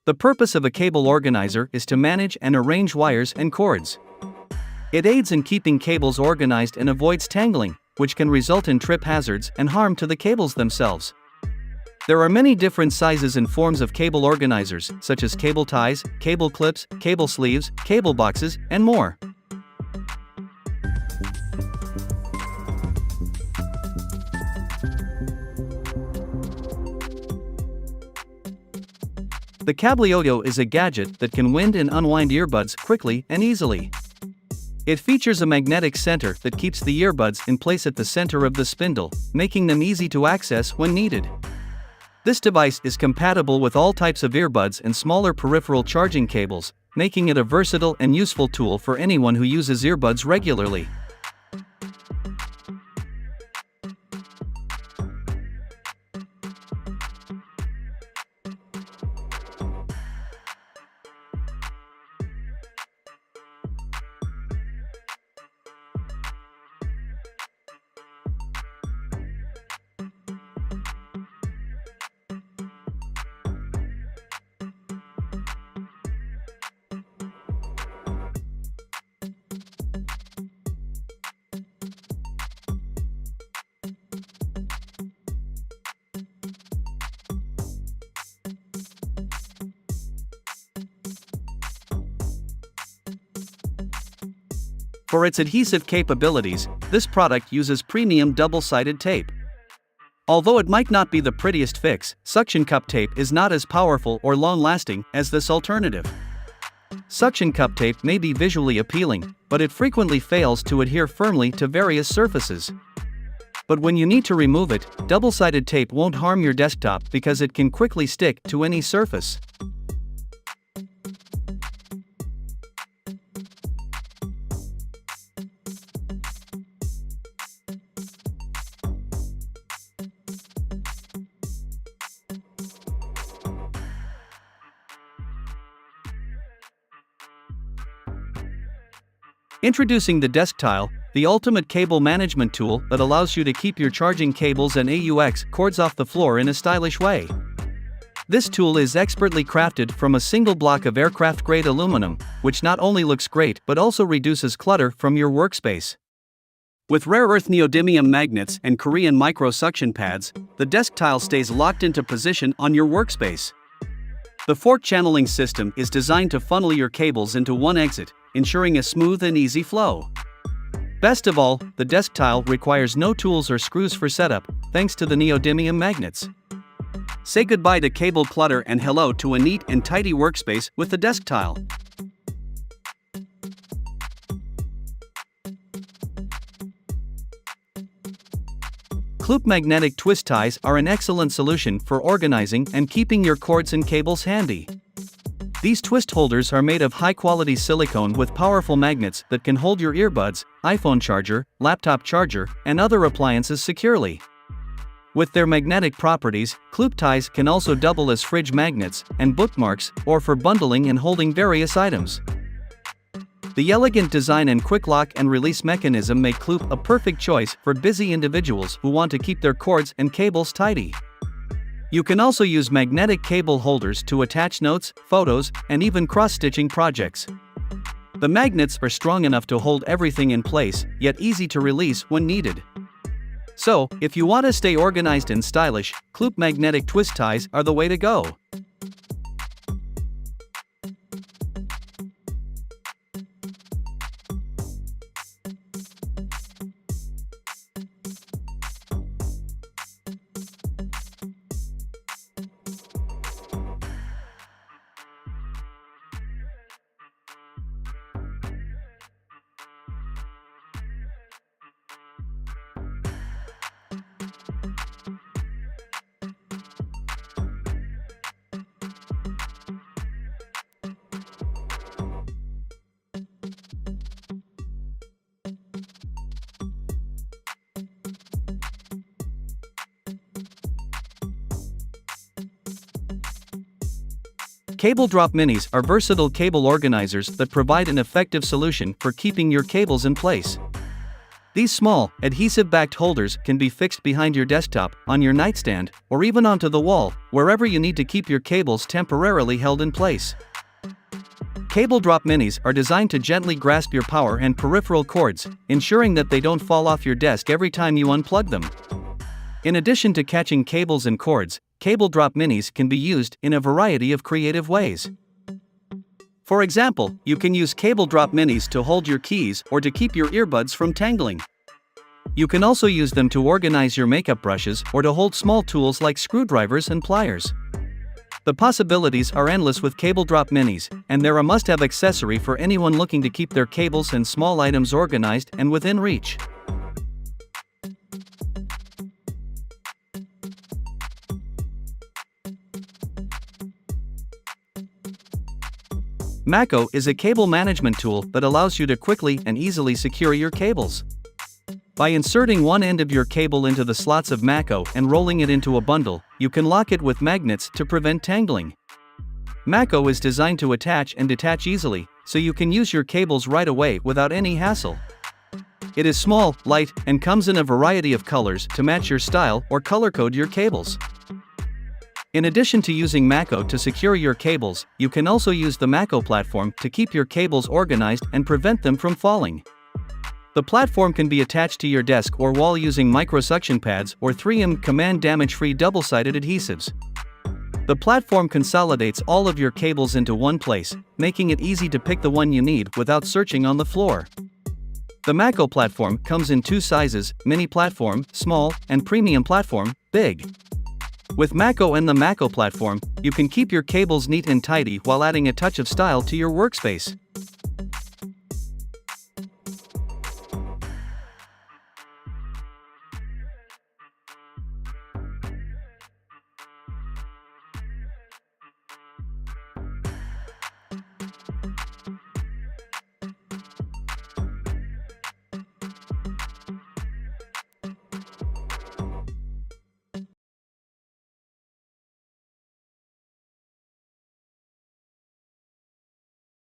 The purpose of a cable organizer is to manage and arrange wires and cords. It aids in keeping cables organized and avoids tangling, which can result in trip hazards and harm to the cables themselves. There are many different sizes and forms of cable organizers, such as cable ties, cable clips, cable sleeves, cable boxes, and more. The Cablioto is a gadget that can wind and unwind earbuds quickly and easily. It features a magnetic center that keeps the earbuds in place at the center of the spindle, making them easy to access when needed. This device is compatible with all types of earbuds and smaller peripheral charging cables, making it a versatile and useful tool for anyone who uses earbuds regularly. For its adhesive capabilities, this product uses premium double-sided tape. Although it might not be the prettiest fix, suction cup tape is not as powerful or long-lasting as this alternative. Suction cup tape may be visually appealing, but it frequently fails to adhere firmly to various surfaces. But when you need to remove it, double-sided tape won't harm your desktop because it can quickly stick to any surface. Introducing the Declutter, the ultimate cable management tool that allows you to keep your charging cables and AUX cords off the floor in a stylish way. This tool is expertly crafted from a single block of aircraft-grade aluminum, which not only looks great but also reduces clutter from your workspace. With rare earth neodymium magnets and Korean micro-suction pads, the Declutter stays locked into position on your workspace. The fork channeling system is designed to funnel your cables into one exit, ensuring a smooth and easy flow. Best of all, the Declutter requires no tools or screws for setup, thanks to the neodymium magnets. Say goodbye to cable clutter and hello to a neat and tidy workspace with the Declutter. Clup magnetic twist ties are an excellent solution for organizing and keeping your cords and cables handy. These twist holders are made of high-quality silicone with powerful magnets that can hold your earbuds, iPhone charger, laptop charger, and other appliances securely. With their magnetic properties, clup ties can also double as fridge magnets and bookmarks, or for bundling and holding various items. The elegant design and quick lock and release mechanism make clup a perfect choice for busy individuals who want to keep their cords and cables tidy. You can also use magnetic cable holders to attach notes, photos, and even cross-stitching projects. The magnets are strong enough to hold everything in place, yet easy to release when needed. So, if you want to stay organized and stylish, clup magnetic twist ties are the way to go. Cable Drop Minis are versatile cable organizers that provide an effective solution for keeping your cables in place. These small, adhesive-backed holders can be fixed behind your desktop, on your nightstand, or even onto the wall, wherever you need to keep your cables temporarily held in place. Cable drop minis are designed to gently grasp your power and peripheral cords, ensuring that they don't fall off your desk every time you unplug them. In addition to catching cables and cords, cable drop minis can be used in a variety of creative ways. For example, you can use cable drop minis to hold your keys or to keep your earbuds from tangling. You can also use them to organize your makeup brushes or to hold small tools like screwdrivers and pliers. The possibilities are endless with cable drop minis, and they're a must-have accessory for anyone looking to keep their cables and small items organized and within reach. Mako is a cable management tool that allows you to quickly and easily secure your cables. By inserting one end of your cable into the slots of Mako and rolling it into a bundle, you can lock it with magnets to prevent tangling. Mako is designed to attach and detach easily, so you can use your cables right away without any hassle. It is small, light, and comes in a variety of colors to match your style or color code your cables. In addition to using Mako to secure your cables, you can also use the Mako platform to keep your cables organized and prevent them from falling. The platform can be attached to your desk or wall using microsuction pads or 3M Command damage-free double-sided adhesives. The platform consolidates all of your cables into one place, making it easy to pick the one you need without searching on the floor. The Mako platform comes in two sizes: mini platform, small, and premium platform, big. With Mako and the Mako platform, you can keep your cables neat and tidy while adding a touch of style to your workspace.